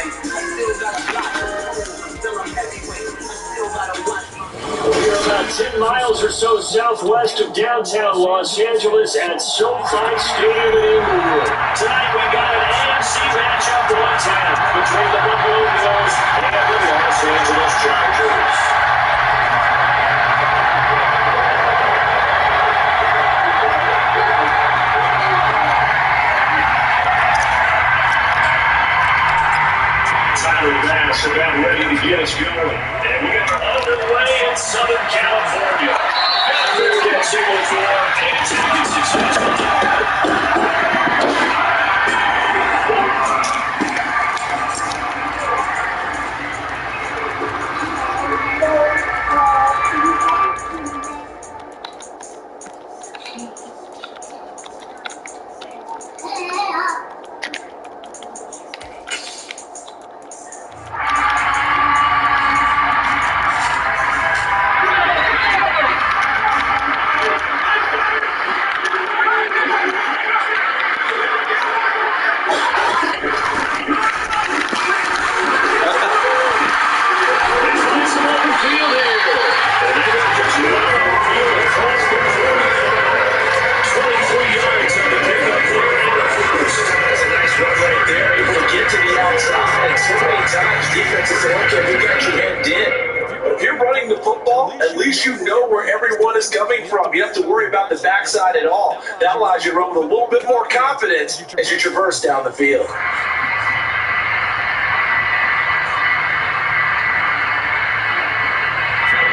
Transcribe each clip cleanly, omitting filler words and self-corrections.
We're about 10 miles or so southwest of downtown Los Angeles at SoFi Stadium in Inglewood. Tonight we got an AFC matchup on tap between the Buffalo Bills and the Los Angeles Chargers. Bass about ready to get us going. And we are underway in Southern California. And there's that signal for and it's going to be successful. If you're running the football, at least you know where everyone is coming from. You don't have to worry about the backside at all. That allows you to run with a little bit more confidence as you traverse down the field.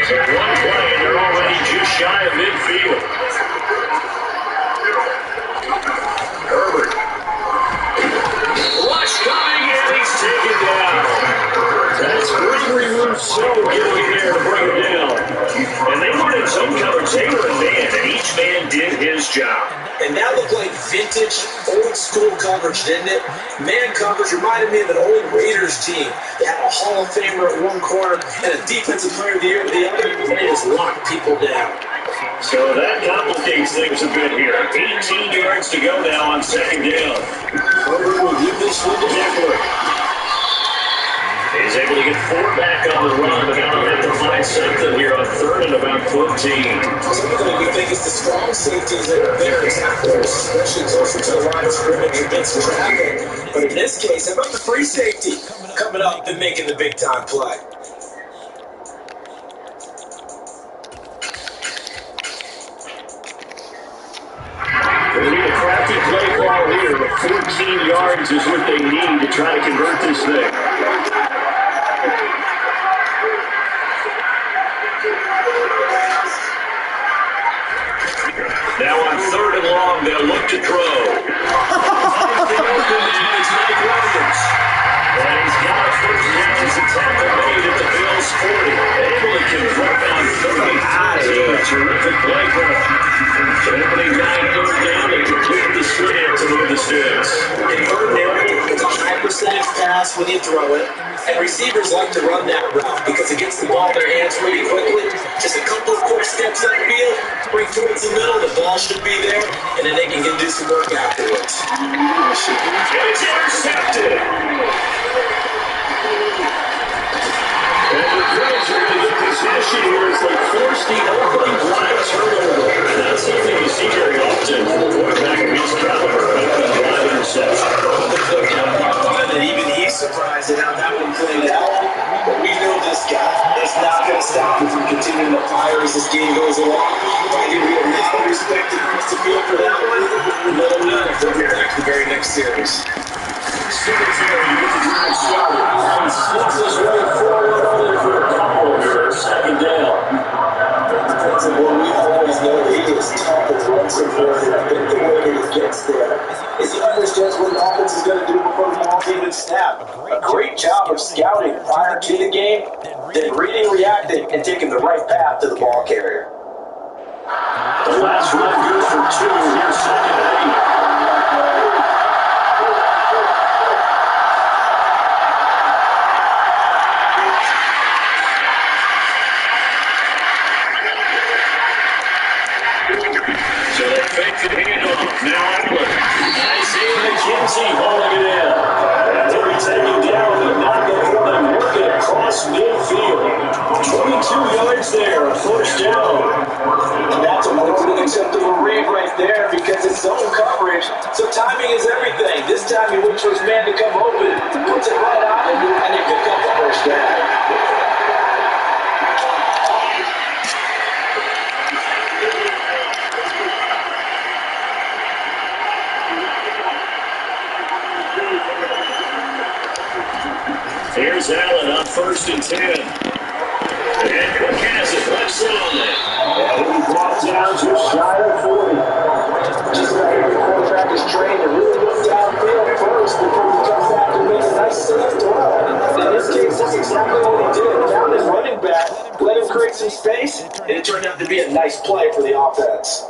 So one play, and they're already just shy of midfield. Herbert. Rush coming, and he's taken down. That's Gregory Rousseau getting in there to bring him down. And they wanted some coverage. They were a man, and each man did his job. And that looked like vintage, old-school coverage, didn't it? Man coverage reminded me of an old Raiders team. They had a Hall of Famer at one corner and a Defensive Player of the Year at the other, and they just locked people down. So that complicates things a bit here. 18 yards to go now on second down. Herbert will give this one to Eckler. He's able to get 4 back on the run, but now they'll have to find something here on third and about 14. Typically, we think it's the strong safeties that are there, tacklers, especially closer to the line of scrimmage against traffic. But in this case, how about the free safety coming up and making the big-time play? They need a crafty play call here, but 14 yards is what they need to try to convert this thing. Now on third and long, they'll look to throw. The open man is Mike Williams. And he's got a first down as a tackle made at the Bills 40. Able to convert on 30. Terrific play for him. So opening 9 third down, they complete the slant to move the sticks. In third down, it's a high percentage pass when you throw it. And receivers like to run that route because it gets the ball in their hands really quickly. Just a couple of quick steps upfield, bring towards the middle, the ball should be there, and then they can do some work afterwards. It's intercepted. And the Bills are going to get possession here as they force the opening drive turnover. Not something you see very often from a quarterback of his caliber, opening drive interception. And even he's surprised at how that one played out. But we know this guy is not going to stop him from continuing to fire as this game goes along. I think we have no respect across the field for that one. Let him know if they'll get back to the very next series. Singletary with the drive started. He slips his way forward only for a couple here. Second down. That's what we always know. He is tough and runs it for it. I think the way that he gets there is he understands what the offense is going to do before the ball even snap. A great job of scouting prior to the game, then reading, reacting, and taking the right path to the ball carrier. The last run goes for 2. Here's second and 8. Now Allen. Isaiah McKenzie holding it in. And they're taking down the against his zone coverage, so timing is everything. This time he waits for his man to come open, puts it right on him, and he picks up the first down. Here's Allen on 1st and 10. And Cook has it left side. And he brought down just shy of 40. Just like the quarterback is trained to really look downfield first before he comes back to make a nice safe throw. In this case, that's exactly what he did. Found his running back, let him create some space, and it turned out to be a nice play for the offense.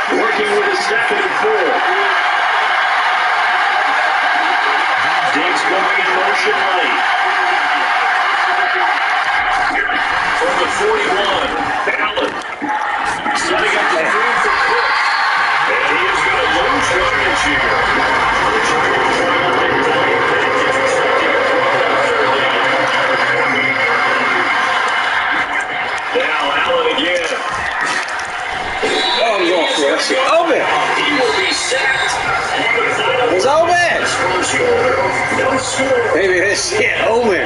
Working with his 2nd and 4. Diggs going in motion late. From the 41, Allen setting up the field for Cook. And he is going to lose yardage here. The Chargers trying to make the lead back, intercepting a throw on 3rd down. Now Allen again. Oh, yes. Open. He will be sacked. It's open. No score. Baby, this shit open.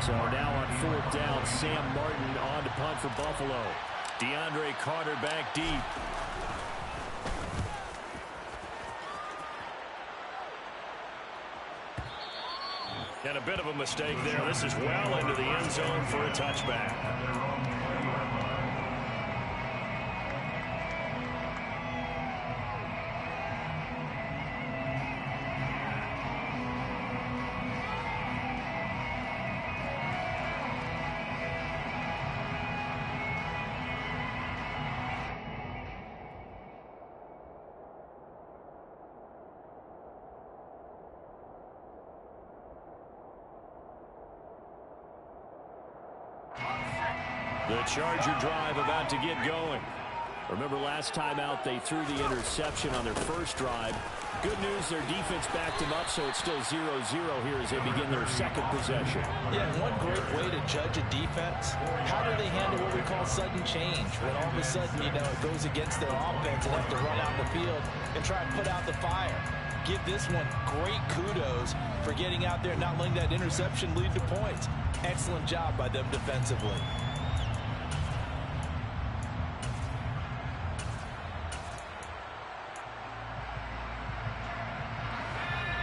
So now on 4th down, Sam Martin on to punt for Buffalo. DeAndre Carter back deep. And a bit of a mistake there. This is well into the end zone for a touchback. The Charger drive about to get going. Remember last time out they threw the interception on their first drive. Good news, their defense backed them up, so it's still 0-0 here as they begin their 2nd possession. Yeah, one great way to judge a defense, how do they handle what we call sudden change? When all of a sudden, it goes against their offense and have to run out the field and try and put out the fire. Give this one great kudos for getting out there and not letting that interception lead to points. Excellent job by them defensively.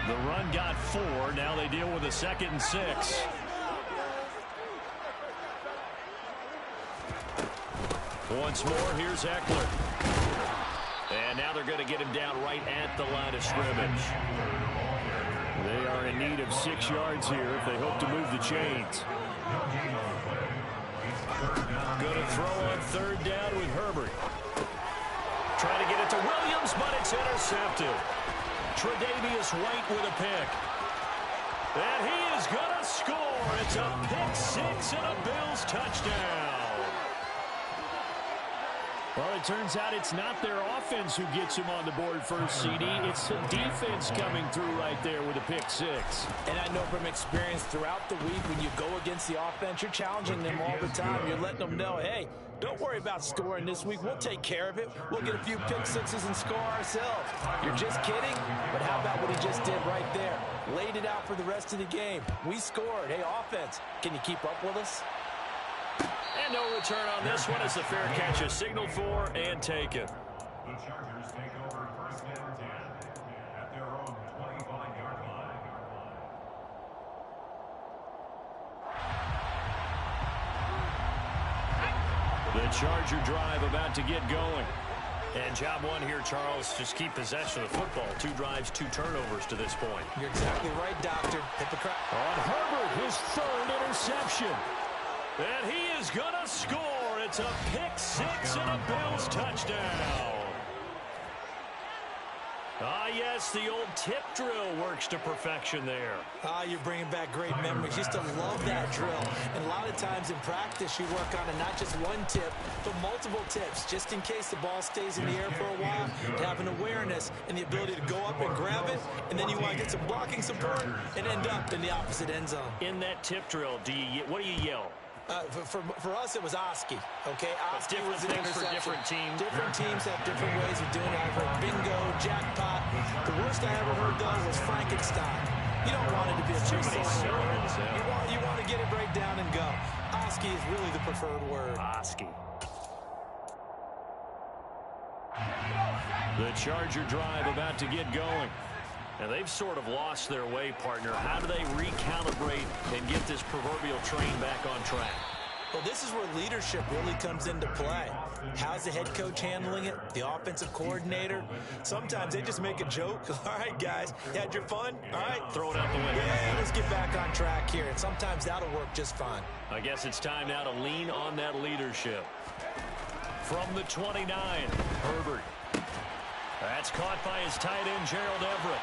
The run got 4. Now they deal with a 2nd and 6. Once more, here's Eckler. And now they're going to get him down right at the line of scrimmage. They are in need of 6 yards here if they hope to move the chains. Going to throw on 3rd down with Herbert. Trying to get it to Williams, but it's intercepted. Tre'Davious White with a pick. And he is going to score. It's a pick 6 and a Bills touchdown. Well, it turns out it's not their offense who gets him on the board first, CD. It's the defense coming through right there with a pick 6. And I know from experience throughout the week when you go against the offense, you're challenging them all the time. You're letting them know, hey, don't worry about scoring this week. We'll take care of it. We'll get a few pick 6s and score ourselves. You're just kidding? But how about what he just did right there? Laid it out for the rest of the game. We scored. Hey, offense, can you keep up with us? And no return on this one as the fair catch is signaled for and taken. The Chargers take over 1st and 10 at their own 25-yard line. The Charger drive about to get going. And job one here, Charles, just keep possession of the football. 2 drives, 2 turnovers to this point. You're exactly right, Doctor. Hypocrite. On Herbert, his 3rd interception. And he is going to score. It's a pick 6 and a Bills touchdown. Ah, yes, the old tip drill works to perfection there. Ah, you're bringing back great memories. Used to love that drill. And a lot of times in practice, you work on it, not just one tip, but multiple tips, just in case the ball stays in the air for a while, to have an awareness and the ability to go up and grab it, and then you want to get some blocking support and end up in the opposite end zone. In that tip drill, what do you yell? For us, it was Oski. Okay, Oski different was an things for interception. different teams. Different teams have different ways of doing it. I've heard bingo, jackpot. The worst I ever heard, though, was Frankenstein. You don't want it to be a three-syllable word. You want to get it right down and go. Oski is really the preferred word. Oski. The Charger drive about to get going. And they've sort of lost their way, partner. How do they recalibrate and get this proverbial train back on track? Well, this is where leadership really comes into play. How's the head coach handling it? The offensive coordinator? Sometimes they just make a joke. All right, guys, you had your fun? All right. Throw it out the window. Yeah, let's get back on track here. And sometimes that'll work just fine. I guess it's time now to lean on that leadership. From the 29, Herbert. That's caught by his tight end, Gerald Everett.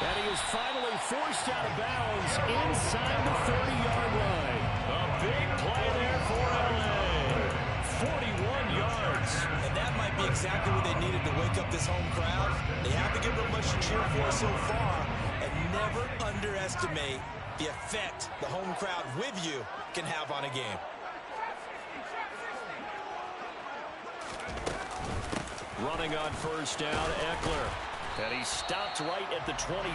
And he is finally forced out of bounds inside the 30-yard line. A big play there for L.A. 41 yards. And that might be exactly what they needed to wake up this home crowd. They haven't given them much to cheer for so far. And never underestimate the effect the home crowd with you can have on a game. Running on first down, Eckler. And he stopped right at the 25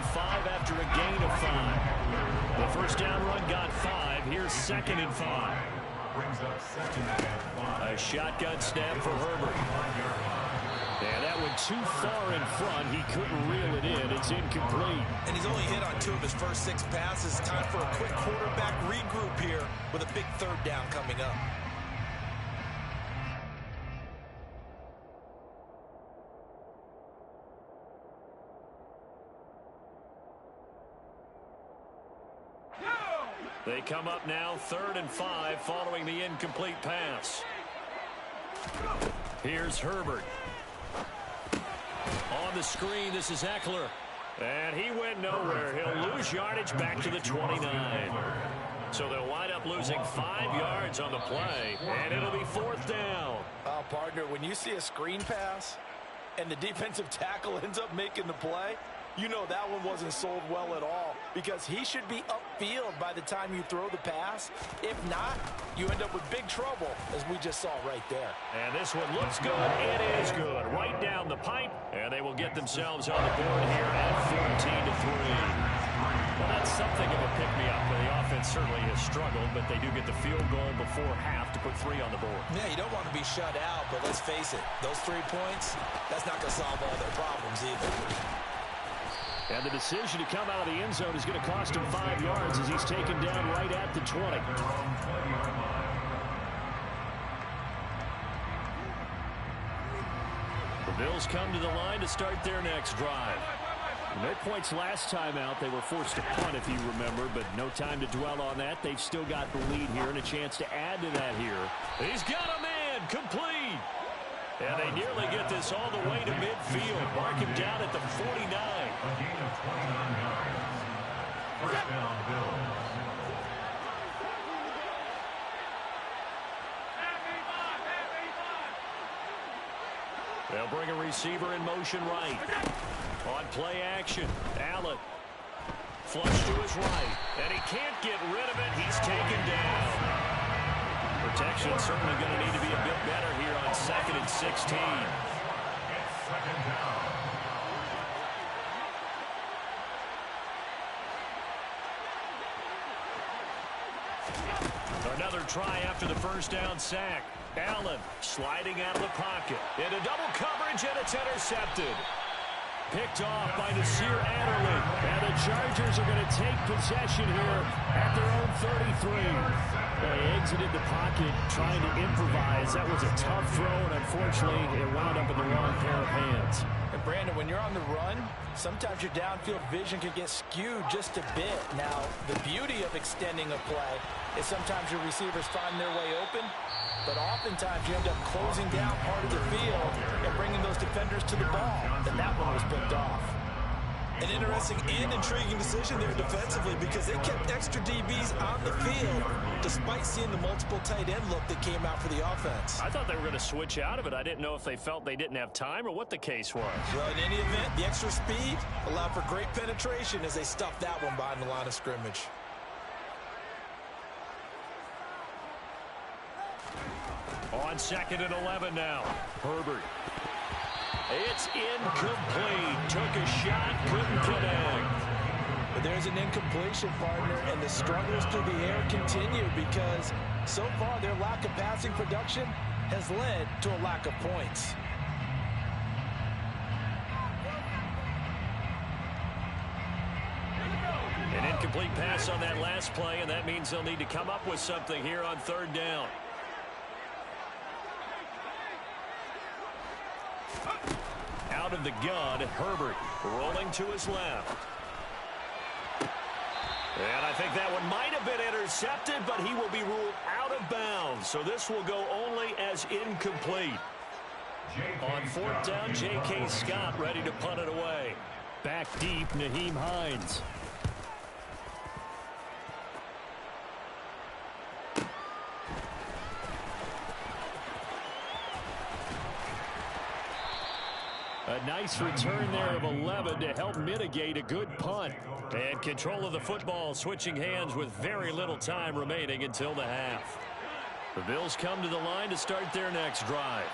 after a gain of 5. The first down run got 5. Here's 2nd and 5. Brings up 2nd and 5. A shotgun snap for Herbert. And that went too far in front. He couldn't reel it in. It's incomplete. And he's only hit on 2 of his first 6 passes. Time for a quick quarterback regroup here with a big 3rd down coming up. They come up now 3rd and 5 following the incomplete pass. Here's Herbert. On the screen, this is Eckler. And he went nowhere. He'll lose yardage back to the 29. So they'll wind up losing 5 yards on the play, and it'll be 4th down. Partner, when you see a screen pass and the defensive tackle ends up making the play, you know that one wasn't sold well at all, because he should be upfield by the time you throw the pass. If not, you end up with big trouble, as we just saw right there. And this one looks good. It is good. Right down the pipe, and they will get themselves on the board here at 14-3. Well, that's something of a pick-me-up. The offense certainly has struggled, but they do get the field goal before half to put 3 on the board. Yeah, you don't want to be shut out, but let's face it, those 3 points, that's not going to solve all their problems either. And the decision to come out of the end zone is going to cost him 5 yards as he's taken down right at the 20. The Bills come to the line to start their next drive. No points last time out. They were forced to punt, if you remember, but no time to dwell on that. They've still got the lead here and a chance to add to that here. He's got a man, complete. And they nearly get this all the way to midfield. Mark him down at the 49. A gain of 29 yards. First down, Bills. They'll bring a receiver in motion right. On play action, Allen. Flush to his right. And he can't get rid of it. He's taken down. Protection certainly going to need to be a bit better here on 2nd and 16. It's 2nd down. Another try after the first down sack. Allen sliding out of the pocket. Into double coverage, and it's intercepted. Picked off by Nasir Adderley. And the Chargers are going to take possession here at their own 33. They exited the pocket trying to improvise. That was a tough throw, and unfortunately, it wound up in the wrong pair of hands. And And Brandon, when you're on the run, sometimes your downfield vision can get skewed just a bit. Now, the beauty of extending a play is sometimes your receivers find their way open, but oftentimes you end up closing down part of the field and bringing those defenders to the ball. And that one was picked off. An interesting and intriguing decision there defensively because they kept extra DBs on the field despite seeing the multiple tight end look that came out for the offense. I thought they were going to switch out of it. I didn't know if they felt they didn't have time or what the case was. Well, in any event, the extra speed allowed for great penetration as they stuffed that one behind the line of scrimmage. On 2nd and 11 now. Herbert. It's incomplete. Took a shot, couldn't connect. But there's an incompletion, partner, and the struggles through the air continue because so far their lack of passing production has led to a lack of points. An incomplete pass on that last play, and that means they'll need to come up with something here on 3rd down. Out of the gun, Herbert rolling to his left. And I think that one might have been intercepted, but he will be ruled out of bounds. So this will go only as incomplete. On 4th down, J.K. Scott ready to punt it away. Back deep, Nyheim Hines. A nice return there of 11 to help mitigate a good punt. And control of the football switching hands with very little time remaining until the half. The Bills come to the line to start their next drive.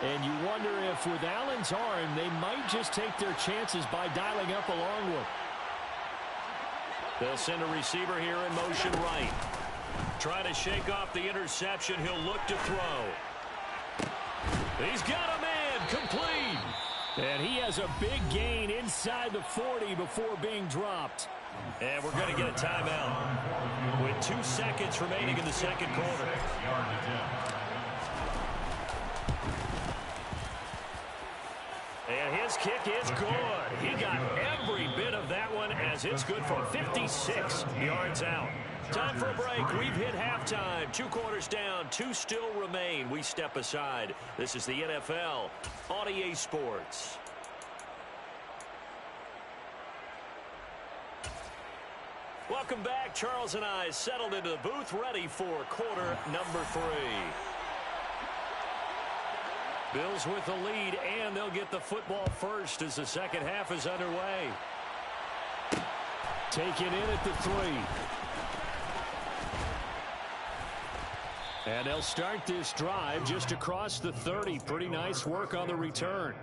And you wonder if with Allen's arm, they might just take their chances by dialing up a long one. They'll send a receiver here in motion right. Try to shake off the interception. He'll look to throw. He's got a man complete. And he has a big gain inside the 40 before being dropped. And we're going to get a timeout with 2 seconds remaining in the 2nd quarter. And his kick is good. He got every bit of that one as it's good from 56 yards out. Time for a break. We've hit halftime. 2 quarters down. 2 still remain. We step aside. This is the NFL on EA Sports. Welcome back. Charles and I settled into the booth ready for quarter number 3. Bills with the lead, and they'll get the football first as the second half is underway. Taken in at the 3. And they'll start this drive just across the 30. Pretty nice work on the return.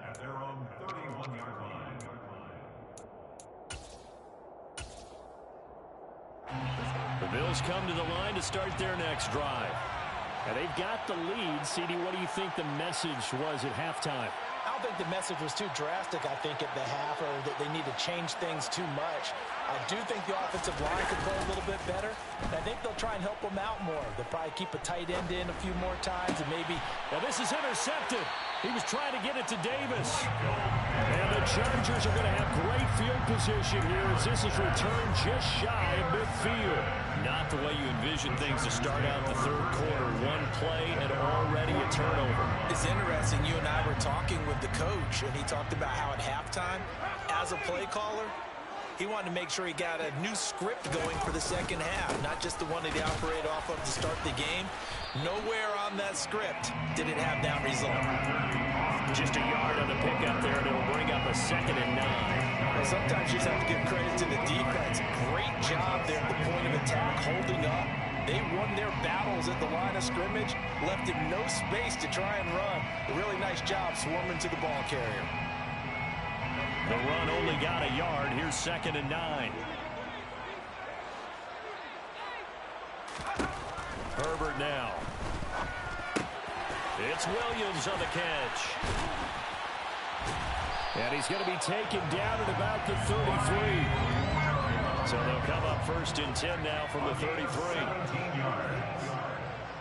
At their own 31-yard line. The Bills come to the line to start their next drive. And they've got the lead. CD, what do you think the message was at halftime? I don't think the message was too drastic, I think, at the half, or that they need to change things too much. I do think the offensive line could play a little bit better. And I think they'll try and help them out more. They'll probably keep a tight end in a few more times and maybe... Well, this is intercepted. He was trying to get it to Davis. And the Chargers are going to have great field position here as this is returned just shy of midfield. Not the way you envision things to start out the 3rd quarter. 1 play and already a turnover. It's interesting. You and I were talking with the coach, and he talked about how at halftime, as a play caller, he wanted to make sure he got a new script going for the second half, not just the one that he operated off of to start the game. Nowhere on that script did it have that result. Just a yard on the pickup there, and it'll bring up a 2nd and 9. Well, sometimes you just have to give credit to the defense. Great job there at the point of attack, holding up. They won their battles at the line of scrimmage, left him no space to try and run. A really nice job swarming to the ball carrier. The run only got a yard. Here's 2nd and 9. Herbert now. It's Williams on the catch. And he's going to be taken down at about the 33. So they'll come up 1st and 10 now from the 33. 17 yards.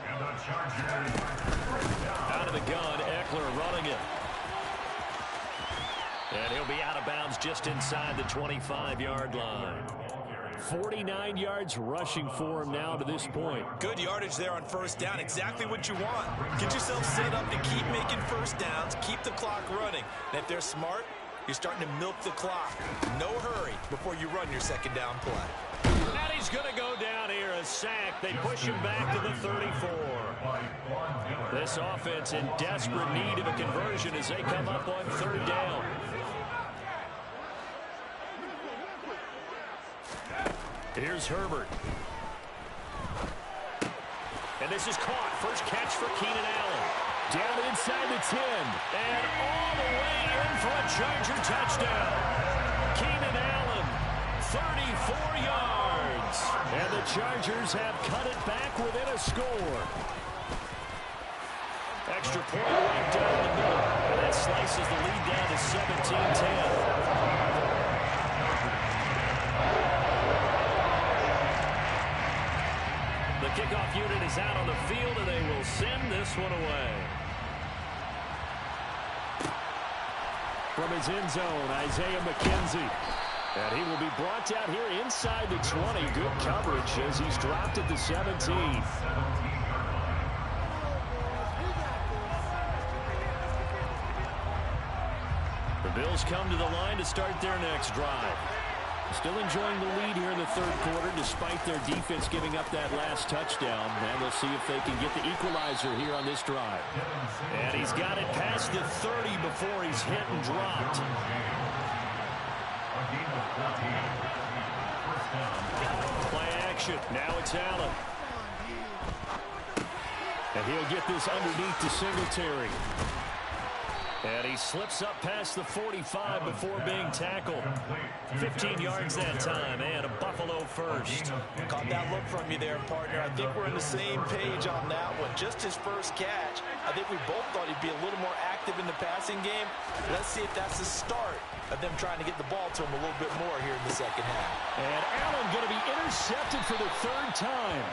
And the Chargers. Out of the gun, Eckler running it. And he'll be out of bounds just inside the 25-yard line. 49 yards rushing for him now to this point. Good yardage there on first down. Exactly what you want. Get yourself set up to keep making first downs, keep the clock running. And if they're smart, you're starting to milk the clock. No hurry before you run your second down play. And he's going to go down here, a sack. They push him back to the 34. This offense in desperate need of a conversion as they come up on third down. Here's Herbert. And this is caught. First catch for Keenan Allen. Down inside the 10. And all the way in for a Charger touchdown. Keenan Allen, 34 yards. And the Chargers have cut it back within a score. Extra point right down the middle. And that slices the lead down to 17-10. The kickoff unit is out on the field, and they will send this one away. From his end zone, Isaiah McKenzie. And he will be brought down here inside the 20. Good coverage as he's dropped at the 17. The Bills come to the line to start their next drive. Still enjoying the lead here in the third quarter despite their defense giving up that last touchdown. And we'll see if they can get the equalizer here on this drive. And he's got it past the 30 before he's hit and dropped. Play action. Now it's Allen. And he'll get this underneath to Singletary. And he slips up past the 45 before being tackled. 15 yards that time, and a Buffalo first. Caught that look from you there, partner. I think we're on the same page on that one. Just his first catch. I think we both thought he'd be a little more active in the passing game. Let's see if that's the start of them trying to get the ball to him a little bit more here in the second half. And Allen going to be intercepted for the third time.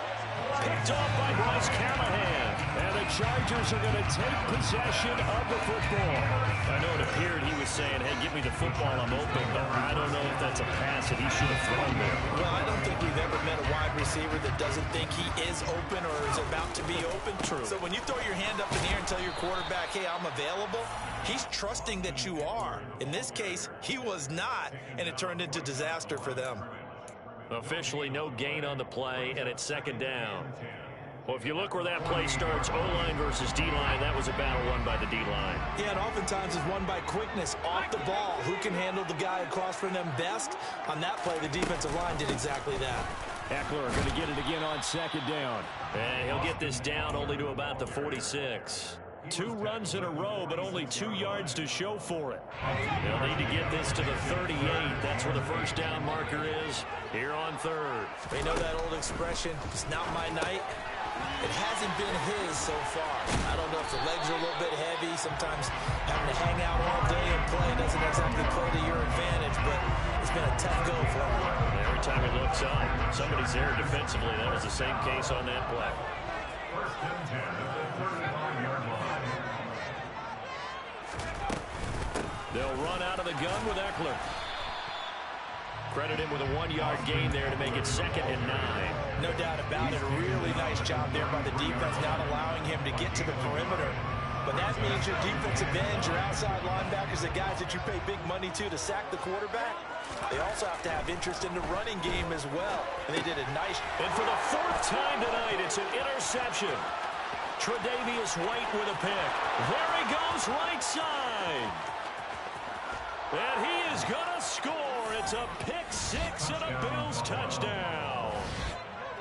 Picked off by Bryce Callahan. And the Chargers are going to take possession of the football. I know it appeared he was saying, hey, give me the football, I'm open, but I don't know if that's a pass that he should have thrown there. Well, I don't think we've ever met a wide receiver that doesn't think he is open or is about to be open. True. So when you throw your hand up in the air and tell your quarterback, hey, I'm available, he's trusting that you are. In this case, he was not, and it turned into disaster for them. Officially no gain on the play, and it's second down. Well, if you look where that play starts, O-line versus D-line, that was a battle won by the D-line. Yeah, and oftentimes it's won by quickness off the ball. Who can handle the guy across from them best? On that play, the defensive line did exactly that. Eckler going to get it again on second down. And he'll get this down only to about the 46. 2 runs in a row, but only 2 yards to show for it. They'll need to get this to the 38. That's where the first down marker is here on third. They know that old expression, it's not my night. It hasn't been his so far. I don't know if the legs are a little bit heavy. Sometimes having to hang out all day and play doesn't exactly play to your advantage, but it's been a tough go for him. Every time he looks up, somebody's there defensively. That was the same case on that play. First and 10 at the 35-yard line. They'll run out of the gun with Eckler. Credit him with a 1-yard gain there to make it 2nd and 9. No doubt about it. A really nice job there by the defense, not allowing him to get to the perimeter. But that means your defensive ends, your outside linebackers, the guys that you pay big money to sack the quarterback, they also have to have interest in the running game as well. And they did a nice. And for the 4th time tonight, it's an interception. Tre'Davious White with a pick. There he goes, right side. And he is going to score. It's a pick 6 and a Bills touchdown.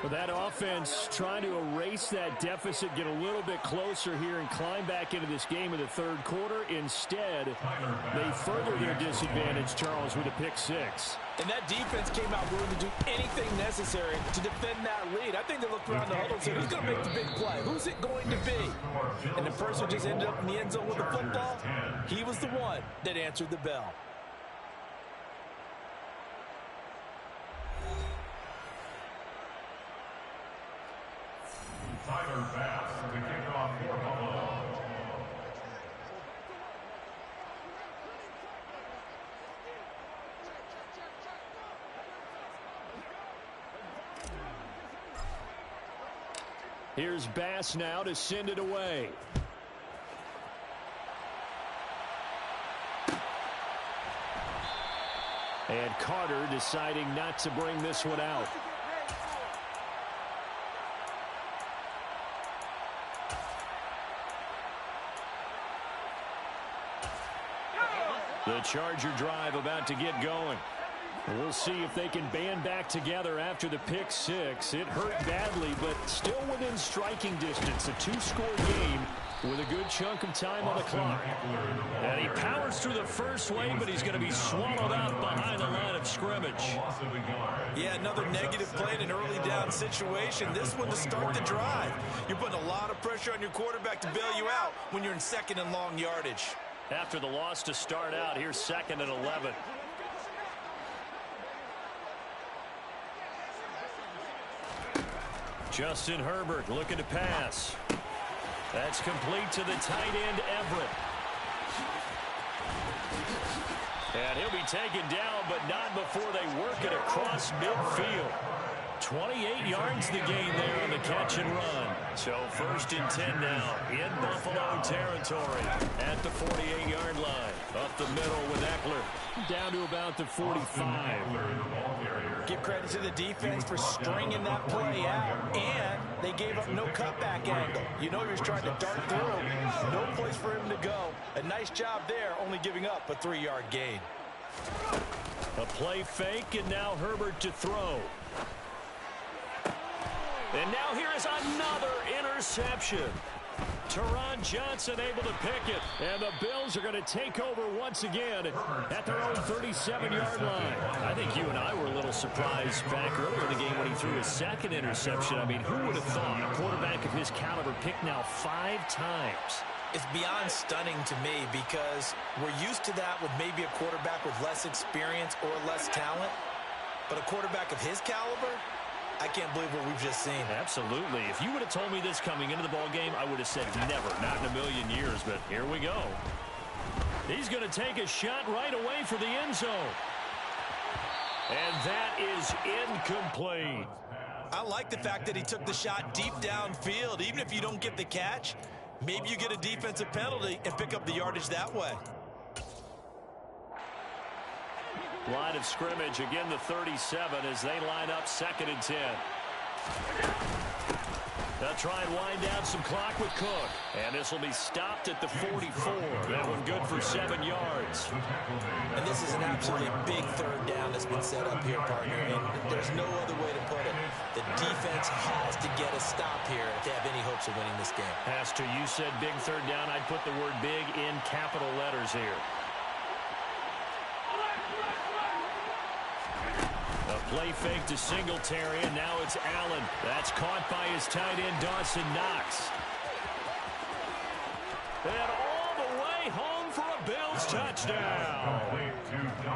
Well, that offense trying to erase that deficit, get a little bit closer here and climb back into this game in the third quarter. Instead, they further their disadvantage, Charles, with a pick 6. And that defense came out willing to do anything necessary to defend that lead. I think they looked around the huddle and said, who's going to make the big play? Who's it going to be? And the person who just ended up in the end zone with the football, he was the one that answered the bell. Tyler Bass, the kickoff for Buffalo. Here's Bass now to send it away. And Carter deciding not to bring this one out. The Charger drive about to get going. We'll see if they can band back together after the pick six. It hurt badly, but still within striking distance. A two-score game with a good chunk of time on the clock. And he powers through the first wave, but he's going to be swallowed up behind the line of scrimmage. Yeah, another negative play in an early down situation. This one to start the drive. You're putting a lot of pressure on your quarterback to bail you out when you're in second and long yardage. After the loss to start out, here's 2nd and 11. Justin Herbert looking to pass. That's complete to the tight end, Everett. And he'll be taken down, but not before they work it across midfield. 28 yards the gain there on the catch and run. So 1st and 10 now in Buffalo territory at the 48-yard line. Up the middle with Eckler. Down to about the 45. Give credit to the defense for stringing that play out. And they gave up no cutback angle. You know he was trying to dart through. No place for him to go. A nice job there, only giving up a 3-yard gain. A play fake, and now Herbert to throw. And now here is another interception. Teron Johnson able to pick it. And the Bills are going to take over once again at their own 37-yard line. I think you and I were a little surprised back earlier in the game when he threw his 2nd interception. I mean, who would have thought a quarterback of his caliber picked now 5 times? It's beyond stunning to me because we're used to that with maybe a quarterback with less experience or less talent. But a quarterback of his caliber, I can't believe what we've just seen. Absolutely. If you would have told me this coming into the ballgame, I would have said never, not in a million years. But here we go. He's going to take a shot right away for the end zone. And that is incomplete. I like the fact that he took the shot deep downfield. Even if you don't get the catch, maybe you get a defensive penalty and pick up the yardage that way. Line of scrimmage, again the 37 as they line up 2nd and 10. They'll try and wind down some clock with Cook. And this will be stopped at the 44. That one good for 7 yards. And this is an absolutely big 3rd down that's been set up here, partner. And there's no other way to put it. The defense has to get a stop here if they have any hopes of winning this game. Pastor, you said big 3rd down. I'd put the word big in capital letters here. Play fake to Singletary, and now it's Allen. That's caught by his tight end, Dawson Knox. And all the way home for a Bills touchdown.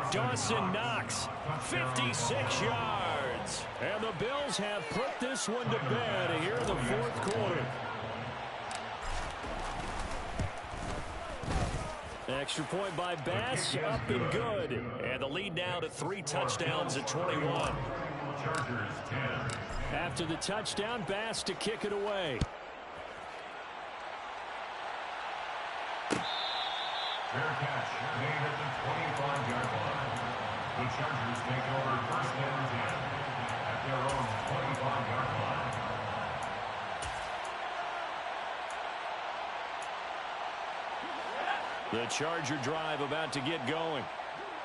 Dawson Knox, 56 yards. And the Bills have put this one to bed here in the 4th quarter. Extra point by Bass, up and good. And the lead now to 3 touchdowns at 21. After the touchdown, Bass to kick it away. Fair catch made at the 25-yard line. The Chargers take over 1st and 10 at their own 25-yard line. The Charger drive about to get going.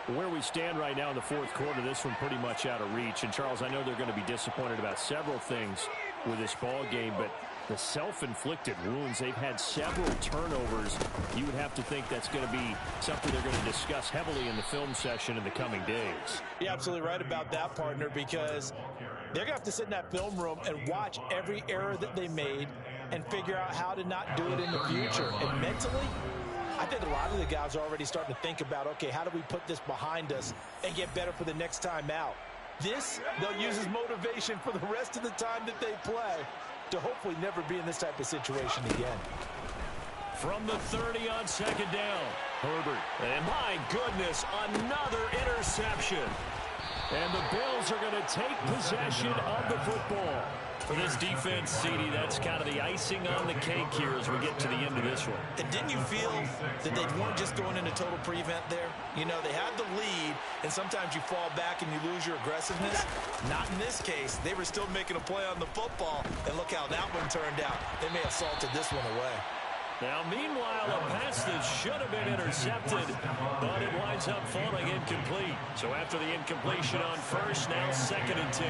Where we stand right now in the 4th quarter, this one pretty much out of reach. And, Charles, I know they're going to be disappointed about several things with this ball game, but the self-inflicted wounds, they've had several turnovers. You would have to think that's going to be something they're going to discuss heavily in the film session in the coming days. You're absolutely right about that, partner, because they're going to have to sit in that film room and watch every error that they made and figure out how to not do it in the future. And mentally, I think a lot of the guys are already starting to think about, okay, how do we put this behind us and get better for the next time out? This, they'll use as motivation for the rest of the time that they play to hopefully never be in this type of situation again. From the 30 on 2nd down, Herbert. And my goodness, another interception. And the Bills are going to take possession of the football. For this defense, CD, that's kind of the icing on the cake here as we get to the end of this one. And didn't you feel that they weren't just going into total prevent there? You know, they had the lead, and sometimes you fall back and you lose your aggressiveness. Not in this case. They were still making a play on the football, and look how that one turned out. They may have salted this one away. Now, meanwhile, a pass that should have been intercepted, but it winds up falling incomplete. So after the incompletion on first, now 2nd and 10.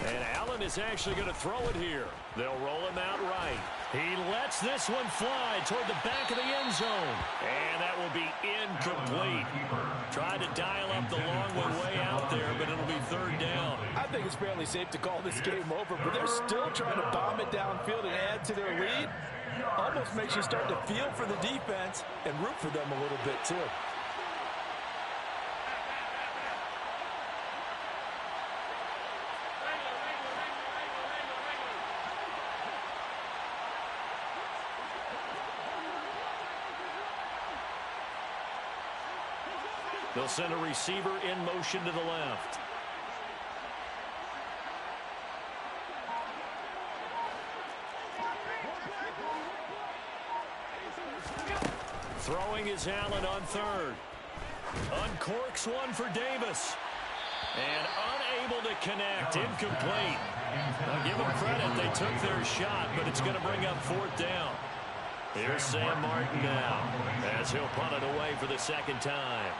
And Allen is actually going to throw it here. They'll roll him out right. He lets this one fly toward the back of the end zone. And that will be incomplete. Tried to dial up the long one way out there, but it'll be 3rd down. I think it's fairly safe to call this game over, but they're still trying to bomb it downfield and add to their lead. Almost makes you start to feel for the defense and root for them a little bit, too. They'll send a receiver in motion to the left. Throwing is Allen on 3rd. Uncorks one for Davis. And unable to connect. Incomplete. Now give them credit. They took their shot, but it's going to bring up 4th down. Here's Sam Martin now as he'll punt it away for the 2nd time.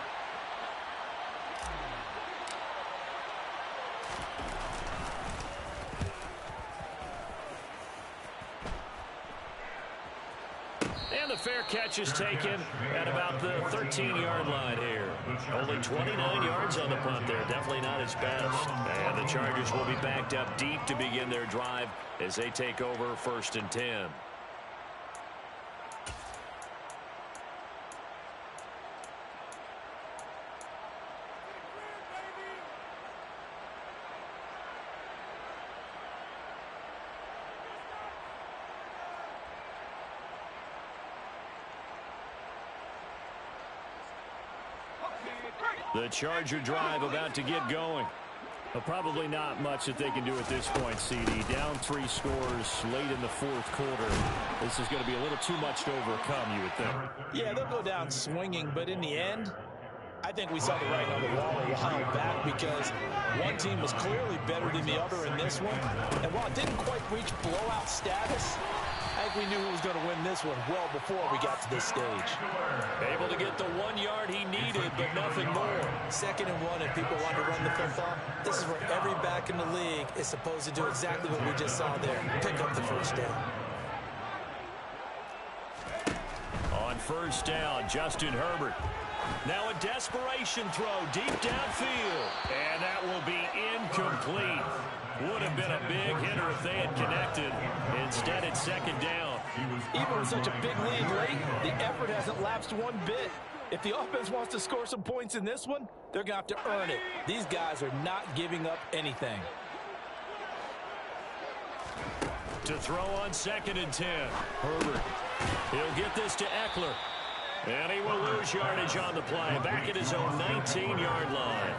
And the fair catch is taken at about the 13-yard line here. Only 29 yards on the punt there. Definitely not his best. And the Chargers will be backed up deep to begin their drive as they take over 1st and 10. The Charger drive about to get going. Well, probably not much that they can do at this point, CD. Down 3 scores late in the 4th quarter. This is going to be a little too much to overcome, you would think. Yeah, they'll go down swinging, but in the end, I think we saw the writing on the wall a while back because one team was clearly better than the other in this one. And while it didn't quite reach blowout status, I think we knew who was going to win this one well before we got to this stage. Able to get the 1 yard he needed, but nothing more. 2nd and 1, and people want to run the football. This is where every back in the league is supposed to do exactly what we just saw there. Pick up the 1st down. On 1st down, Justin Herbert. Now a desperation throw deep downfield. And that will be incomplete. Would have been a big hitter if they had connected. Instead, it's 2nd down. Even with such a big lead late, the effort hasn't lapsed one bit. If the offense wants to score some points in this one, they're going to have to earn it. These guys are not giving up anything. To throw on 2nd and 10. Herbert. He'll get this to Eckler. And he will lose yardage on the play. Back at his own 19-yard line.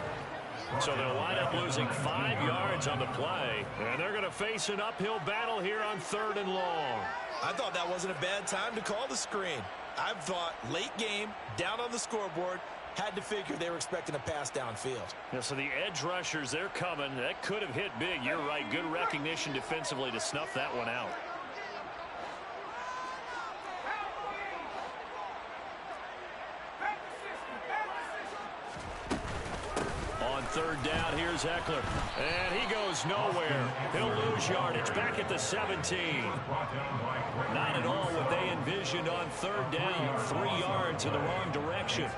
So they'll wind up losing 5 yards on the play. And they're going to face an uphill battle here on 3rd and long. I thought that wasn't a bad time to call the screen. I thought late game, down on the scoreboard, had to figure they were expecting a pass downfield. Yeah, so the edge rushers, they're coming. That could have hit big. You're right. Good recognition defensively to snuff that one out. On 3rd down, here's Eckler. And he goes nowhere. He'll lose yardage back at the 17. Not at all what they envisioned on 3rd down. 3 yards in the wrong direction.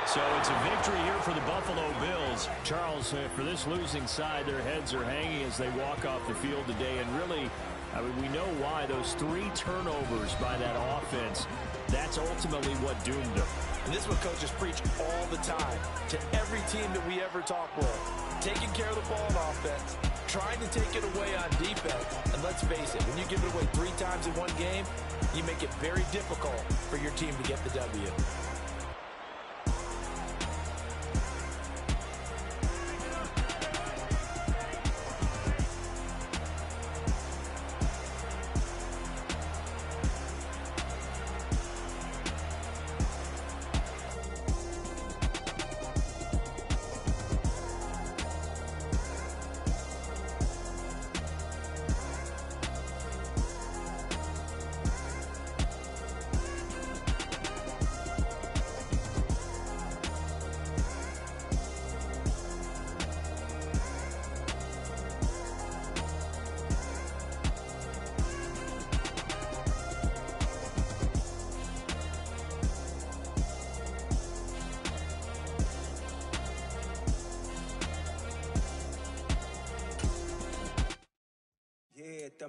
So it's a victory here for the Buffalo Bills. Charles, for this losing side, their heads are hanging as they walk off the field today. And really, I mean, we know why. Those 3 turnovers by that offense, that's ultimately what doomed them. And this is what coaches preach all the time to every team that we ever talk with. Taking care of the ball on offense, trying to take it away on defense. And let's face it, when you give it away 3 times in one game, you make it very difficult for your team to get the W.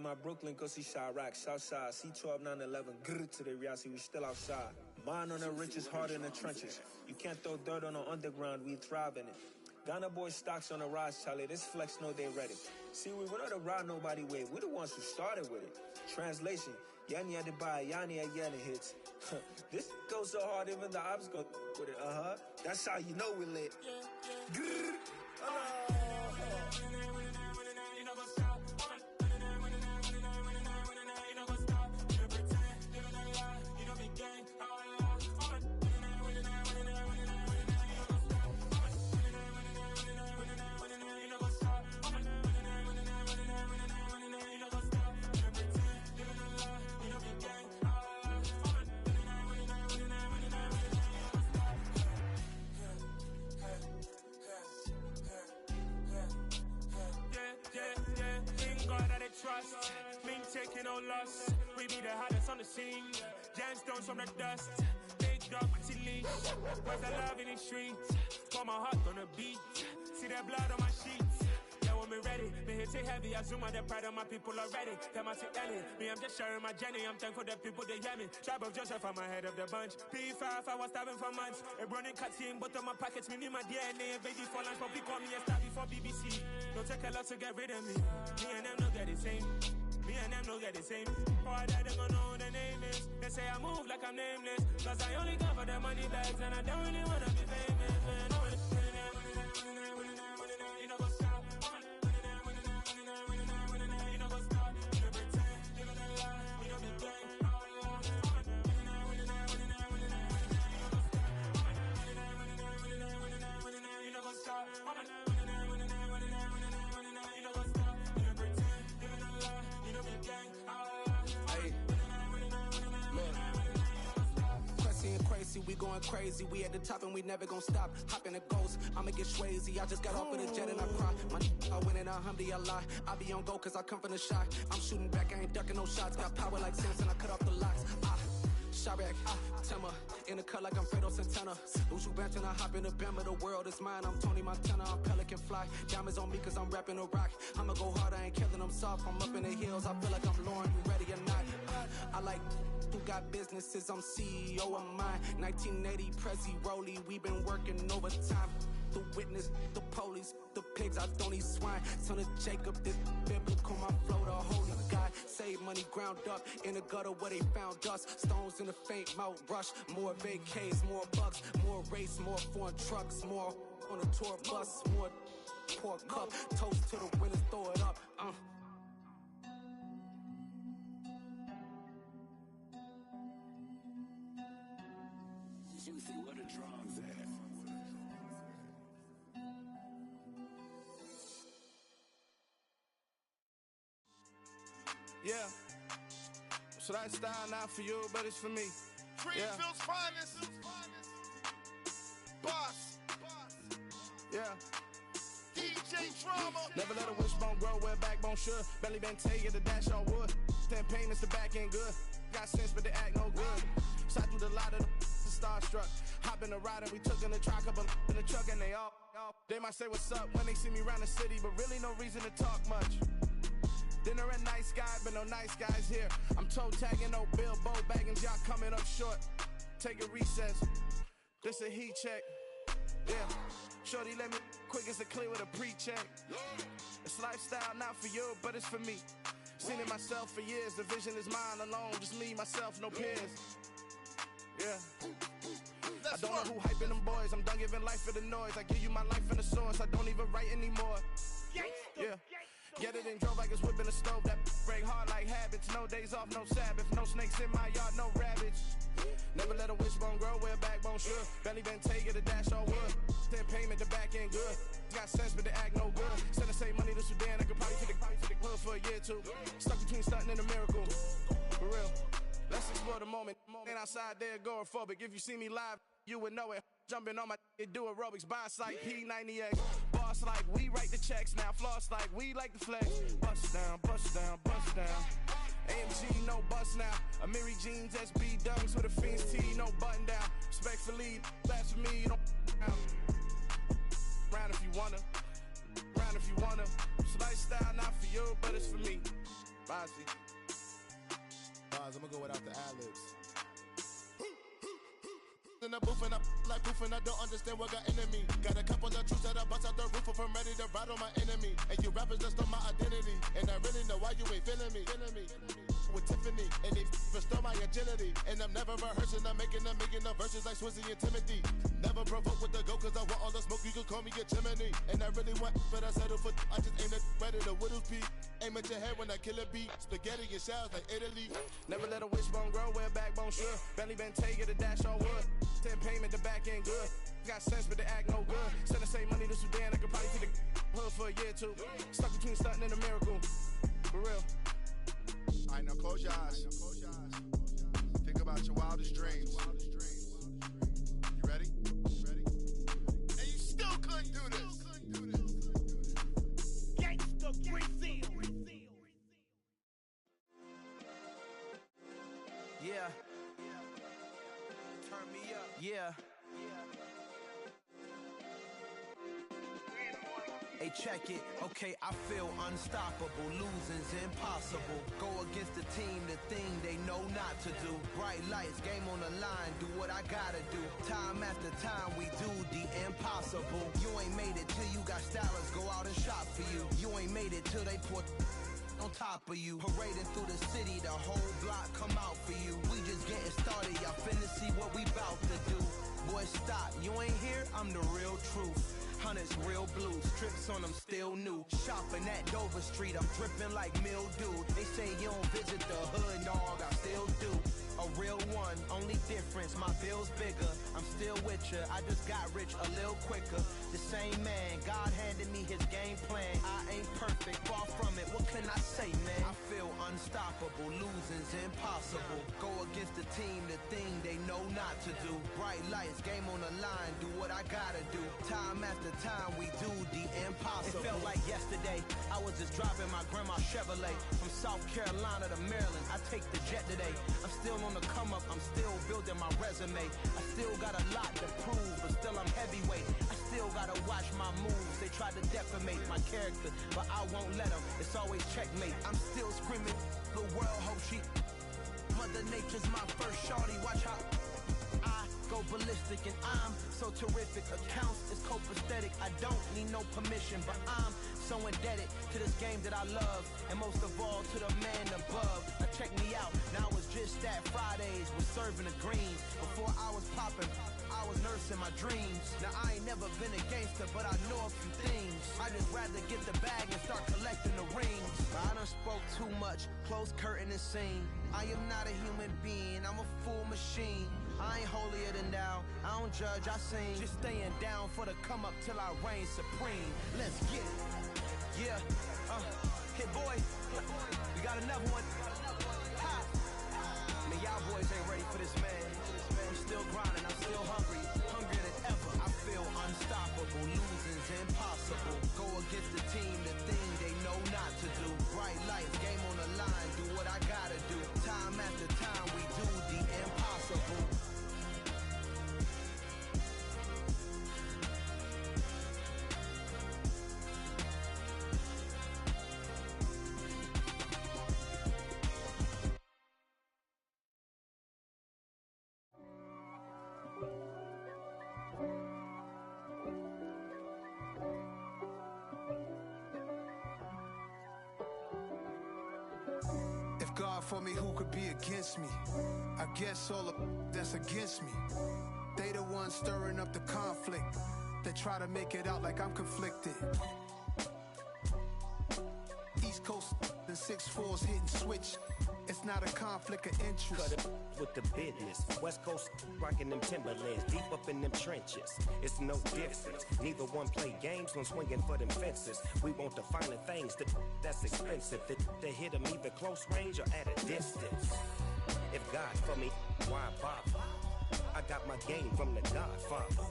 My Brooklyn, go see Chirac, Southside, C12, 911, grrr to the reality, we still outside. Mine on the richest, heart in the trenches. You can't throw dirt on the underground, we thrive in it. Ghana boys stocks on the rise, Charlie, this flex know they ready. See, we went on the ride nobody wave, we the ones who started with it. Translation, Yani had to buy, Yani at Yanni hits. This goes so hard, even the ops go with it, That's how you know we lit. Grrr. Trust, mean taking no loss. We be the hottest on the scene. Gemstones from the dust. Big dog, pretty leash. Where's the love in the streets? Pour my heart on the beat. See that blood on my sheets. Yeah, when me ready, me hit it heavy. I zoom out the pride of my people already. Tell my sick Ellie, me I'm just sharing my journey. I'm thankful that people they hear me. Tribe of Joseph, I'm ahead of the bunch. P5, I was starving for months. A running cut team, but on my pockets, me need my DNA. Baby for lunch, but we call me a star before BBC. Don't take a lot to get rid of me. Me and them know that the same. Me and them know that the same. All that they gonna know the name is. They say I move like I'm nameless. Cause I only go for the money bags and I don't really wanna be famous, man. You know what's up? You know what's up? You pretend, you gonna lie, you know the game. You know what's up? Crazy, we going crazy. We at the top and we never gonna stop. Hop in the ghost, I'ma get swayzy. I just got off of the jet and I cry. I win and I alhamdulillah. I be on go cause I come from the shot. I'm shooting back, I ain't ducking no shots. Got power like Samson, I cut off the locks. Chirac, Timmer, in the cut like I'm Fredo Santana. Lose you Banton, I hop in the Bama, the world is mine. I'm Tony Montana, I'm Pelican Fly. Diamonds on me cause I'm rapping a rock. I'ma go hard, I ain't killing them soft. I'm up in the hills, I feel like I'm Lauren, you ready or not? I like who got businesses, I'm CEO of mine. 1980 Prezi Rolly, we been working overtime. The witness, the police, the pigs, I don't eat swine. Son of Jacob, this biblical, my flow, the holy God. Save money ground up in the gutter where they found us. Stones in the faint mouth rush. More vacays, more bucks, more race, more foreign trucks, more on a tour bus, more pork cup. Toast to the winners, throw it up. Juicy, what a drums at. Yeah. So that style not for you, but it's for me. Greenfield's finest. Boss. Yeah. DJ Drama. Never let a wishbone grow where backbone should. Belly been take the dash on wood. Stand pain is the back end good. Got sense, but they act no good. Shot through the lot of the starstruck. Hop in the ride and we took in the truck, couple in the truck and they all. They might say what's up when they see me around the city, but really no reason to talk much. Dinner at nice guy, but no nice guys here. I'm toe tagging, no Bilbo baggins, y'all coming up short. Take a recess. This a heat check. Yeah. Shorty let me quick as a clear with a pre-check. It's lifestyle, not for you, but it's for me. Seen it myself for years. The vision is mine alone. Just me, myself, no peers. Yeah. I don't know who hyping them boys. I'm done giving life for the noise. I give you my life in the source. I don't even write anymore. Yeah. Get it and drove like it's whipping a stove. That break hard like habits. No days off, no Sabbath. No snakes in my yard, no rabbits. Never let a wishbone grow where a backbone should. Belly been take it, a dash on wood. Then payment, the back end good. Got sense, but the act no good. Send the same money to Sudan. I could probably take the hood for a year or two. Stuck between stunting and a miracle. For real. Let's explore the moment. Ain't outside there agoraphobic. If you see me live, you would know it. Jumping on my do aerobics, boss like P90X. Boss like we write the checks now. Floss like we like the flex. Bust down, bust down, bust down. AMG, no bust now. Amiri jeans, SB dunks with a Fiends tee, no button down. Respectfully, that's for me, you don't down. Round if you wanna, round if you wanna. It's lifestyle, not for you, but it's for me. Bossy. I'm gonna go without the ad-libs. In the booth and I like proof and I don't understand what got into me. Got a couple of truths that I bust out the roof if I'm ready to ride on my enemy. And you rappers just stole my identity. And I really know why you ain't feeling me. With Tiffany, and they restore my agility. And I'm never rehearsing, I'm making no verses like Swizzy and Timothy. Never provoke with the go, cause I want all the smoke, you can call me a chimney. And I really want, but I settle for, I just aim it better the widow's peak. Aim at your head when I kill a beat. Spaghetti and shells like Italy. Never let a wishbone grow where a backbone should. Belly been take it, a dash on wood. 10 payment, the back end good. Got sense, but the act no good. Send the same money to Sudan, I could probably take the hood for a year or two. Stuck between stunting and a miracle. For real. Alright, now close your eyes. Think about your wildest dreams. You ready? And you still couldn't do this. Gangsta Brazil. Yeah. Turn me up. Yeah. Hey, check it. Okay, I feel unstoppable. Losing's impossible. Go against the team, the thing they know not to do. Bright lights, game on the line. Do what I gotta do. Time after time, we do the impossible. You ain't made it till you got stylists go out and shop for you. You ain't made it till they put on top of you. Parading through the city, the whole block come out for you. We just getting started, y'all finna see what we bout to do. Boy, stop, you ain't here, I'm the real truth. Hunters, real blue, strips on them still new. Shopping at Dover Street, I'm dripping like mildew. They say you don't visit the hood, dog, I still do. A real one, only difference, my bill's bigger. I'm still with ya, I just got rich a little quicker. The same man, God handed me his game plan. I ain't perfect, far from it, what can I say, man? I feel unstoppable, losing's impossible. Go against the team, the thing they know not to do. Bright lights, game on the line, do what I gotta do. Time after time, we do the impossible. It felt like yesterday, I was just driving my grandma's Chevrolet. From South Carolina to Maryland, I take the jet today. I'm still on the come up, I'm still building my resume. I still got a lot to prove, but still I'm heavyweight. I still gotta watch my moves. They try to defamate my character, but I won't let them. It's always checkmate. I'm still screaming, the world hope she. Mother Nature's my first shorty, watch how I go ballistic and I'm so terrific. Accounts is copacetic, I don't need no permission, but I'm so indebted to this game that I love, and most of all to the man above. Now check me out, now it's just that Fridays was serving the greens. Before I was popping, I was nursing my dreams. Now I ain't never been a gangster, but I know a few things. I just rather get the bag and start collecting the rings. I done spoke too much, close curtain and scene. I am not a human being, I'm a full machine. I ain't holier than thou, I don't judge, I sing. Just staying down for the come up till I reign supreme. Let's get it. Yeah, hit boy, we got another one. Ha! Man, y'all boys ain't ready for this, man. I'm still grinding, I'm still hungry, hungrier than ever. I feel unstoppable, losing's impossible. Go against the team, the thing they know not to do. Bright lights, game on the line, do what I gotta do. Time after time, we do the impossible. If God for me, who could be against me? I guess all the that's against me. They the ones stirring up the conflict. They try to make it out like I'm conflicted. East Coast, the 6'4s hitting switch. It's not a conflict of interest. Cut it with the business. West Coast rocking them Timberlands, deep up in them trenches. It's no difference. Neither one play games when swinging for them fences. We want the finer things that's expensive. To hit them either close range or at a distance. If God for me, why bother? I got my game from the Godfather.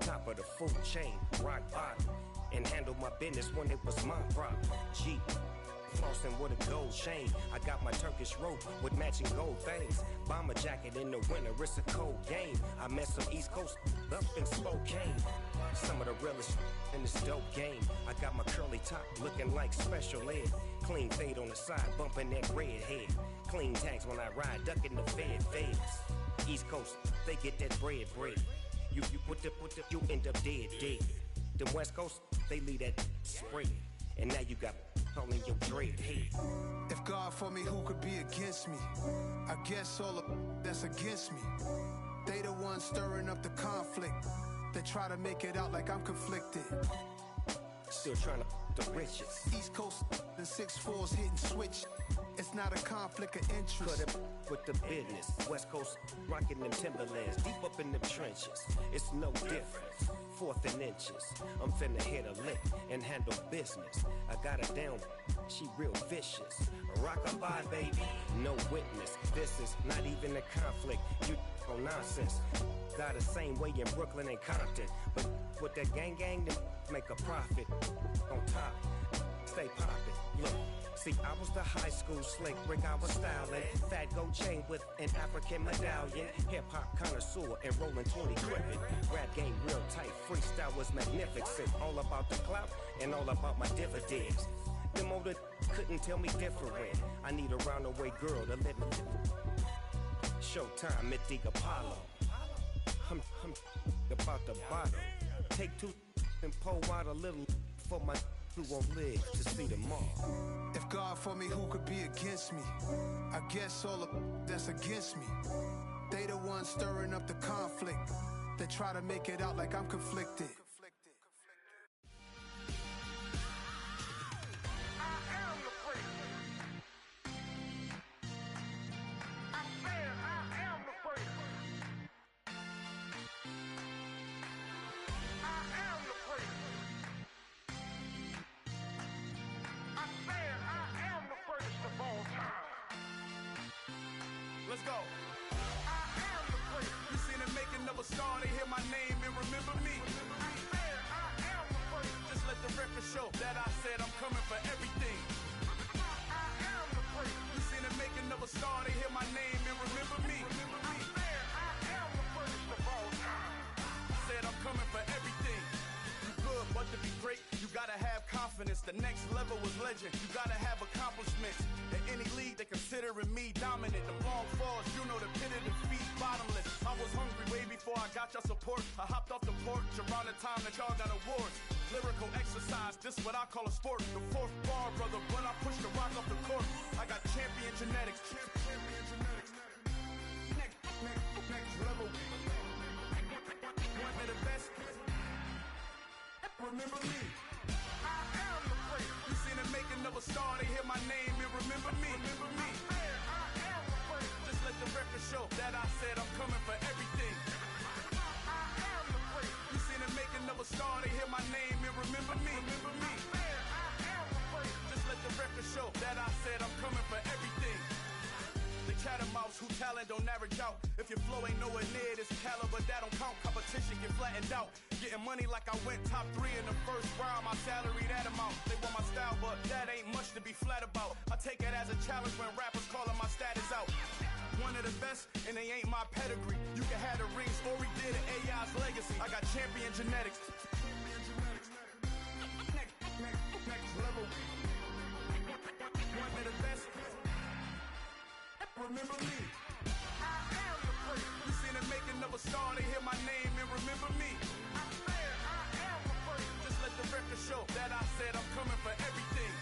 Top of the food chain, rock bottom. And handle my business when it was my problem. G. Flossing with a gold chain. I got my Turkish rope with matching gold things. Bomber jacket in the winter, it's a cold game. I met some East Coast up in Spokane. Some of the realest in this dope game. I got my curly top looking like special ed. Clean fade on the side, bumping that red head. Clean tags when I ride, ducking the feds. East Coast, they get that bread. You you end up dead. The West Coast, they leave that spread. And now you got all in your dread head. If God for me, who could be against me? I guess all the that's against me. They the ones stirring up the conflict. They try to make it out like I'm conflicted. Still trying to the riches. East Coast, the 6'4s hitting switch. It's not a conflict of interest. Cut it with the business. West Coast rocking them Timberlands, deep up in them trenches. It's no difference. 4th and inches. I'm finna hit a lick and handle business. I got her down, she real vicious. Rock-a-bye, baby, no witness. This is not even a conflict. You on nonsense. Got the same way in Brooklyn and Compton. But with that gang, then make a profit. On top, stay poppin'. Look. See, I was the high school slick Rick, I was styling. Fat gold chain with an African medallion. Hip-hop connoisseur and rolling 20 gripping. Rap game real tight, freestyle was magnificent. All about the clout and all about my dividends. Them older couldn't tell me different. I need a roundaway girl to live it. Showtime at the Apollo. I'm about the bottom. Take 2 and pour out a little for my who won't live to see tomorrow. If God for me, who could be against me? I guess all the that's against me. They the ones stirring up the conflict. They try to make it out like I'm conflicted. Let's go. You seen the making of a star, they hear my name and remember me. Just let the record show that I said I'm coming for everything. You seen the making of a star, they hear my name and remember me. Said I'm coming for everything. Good, but to be great, you gotta have confidence. The next level was legend. You gotta have accomplishments. In any league, they considering me dominant. The long falls, you know the pit of defeat, bottomless. I was hungry way before I got your support. I hopped off the porch around the time that y'all got awards. Lyrical exercise, this what I call a sport. The 4th bar, brother, when I push the rock off the court. I got champion genetics. Next level. One of the best. Remember me. I am the great. You seen the making of a star, they hear my name and remember me. Remember me. I am the great. Just let the record show that I said I'm coming for everything. I am the great. You seen the making of a star, they hear my name and remember me. Remember me. I am the great. Just let the record show that I said I'm coming for everything. The catamounts who talent don't average out. If your flow ain't nowhere near this caliber, that don't count. Competition get flattened out. Getting money like I went top 3 in the first round. My salary that amount. They want my style, but that ain't much to be flat about. I take it as a challenge when rappers calling my status out. One of the best, and they ain't my pedigree. You can have the rings, or we did it, AI's legacy. I got champion genetics. Next level. One of the best. Remember me. I am the great. You seen the making of a star, they hear my name and remember me. I am the great. Just let the record show that I said I'm coming for everything.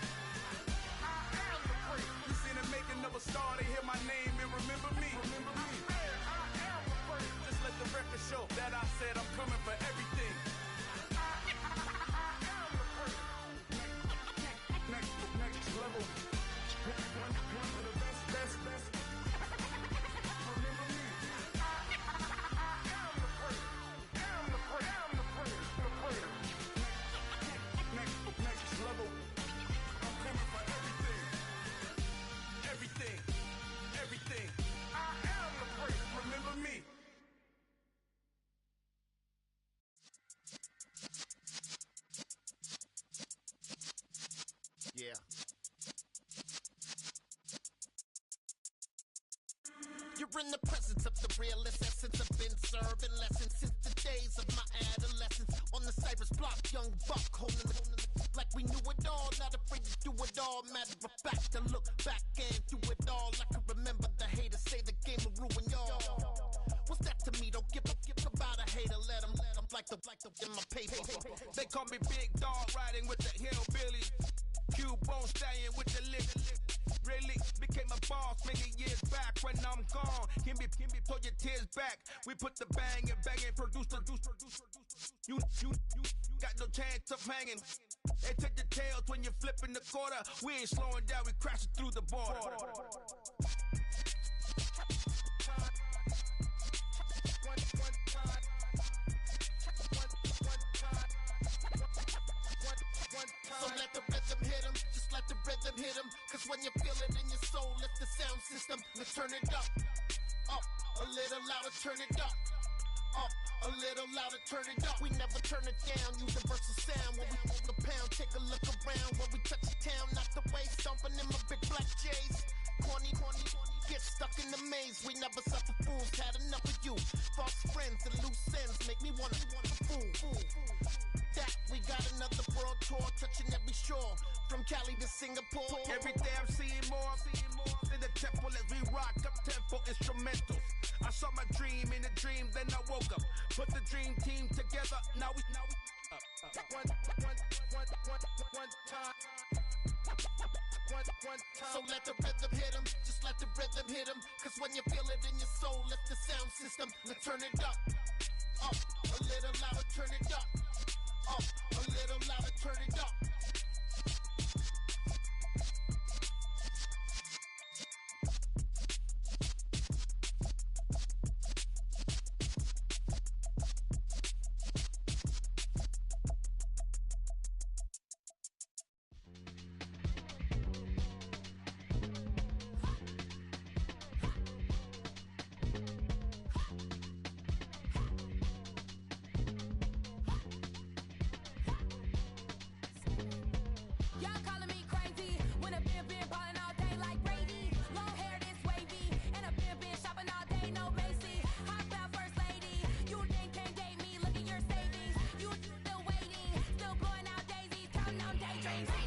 I am the great. You seen the making in the presence of the realest essence. I've been serving lessons since the days of my adolescence. On the Cypress block, young buck holding the like we knew it all, not afraid to do it all. Matter of fact, to look back and do it all. I can remember the haters say the game will ruin y'all. What's that to me? Don't give about a hater. Let them like the in my paper. They call me Big Dog, riding with the hillbilly. Cubone staying with the lip. Really became a boss many years back. When I'm gone, can be pull your tears back. We put the bang and produce. You got no chance of hanging. They take the tails when you're flipping the quarter. We ain't slowing down, we crashing through the border. So let the rhythm hit him, just let the rhythm hit him. Cause when you feel it in your soul, lift the sound system. Let's turn it up, a little louder, turn it up, a little louder, turn it up. We never turn it down, universal sound. When we hold the pound, take a look around. When we touch the town, knock the way, stomping in my big black J's. Corny, get stuck in the maze. We never suffer fools, had enough of you. False friends and loose ends make me wanna fool. That we got another world tour, touching every shore, from Cali to Singapore. Every day I'm seeing more in the temple as we rock up tempo instrumentals. I saw my dream in a dream, then I woke up. Put the dream team together, now we one time. So let the rhythm hit him, just let the rhythm hit him. Cause when you feel it in your soul, lift the sound system. Let's turn it up, a little louder, turn it up, a little louder, turn it up. Daydreams.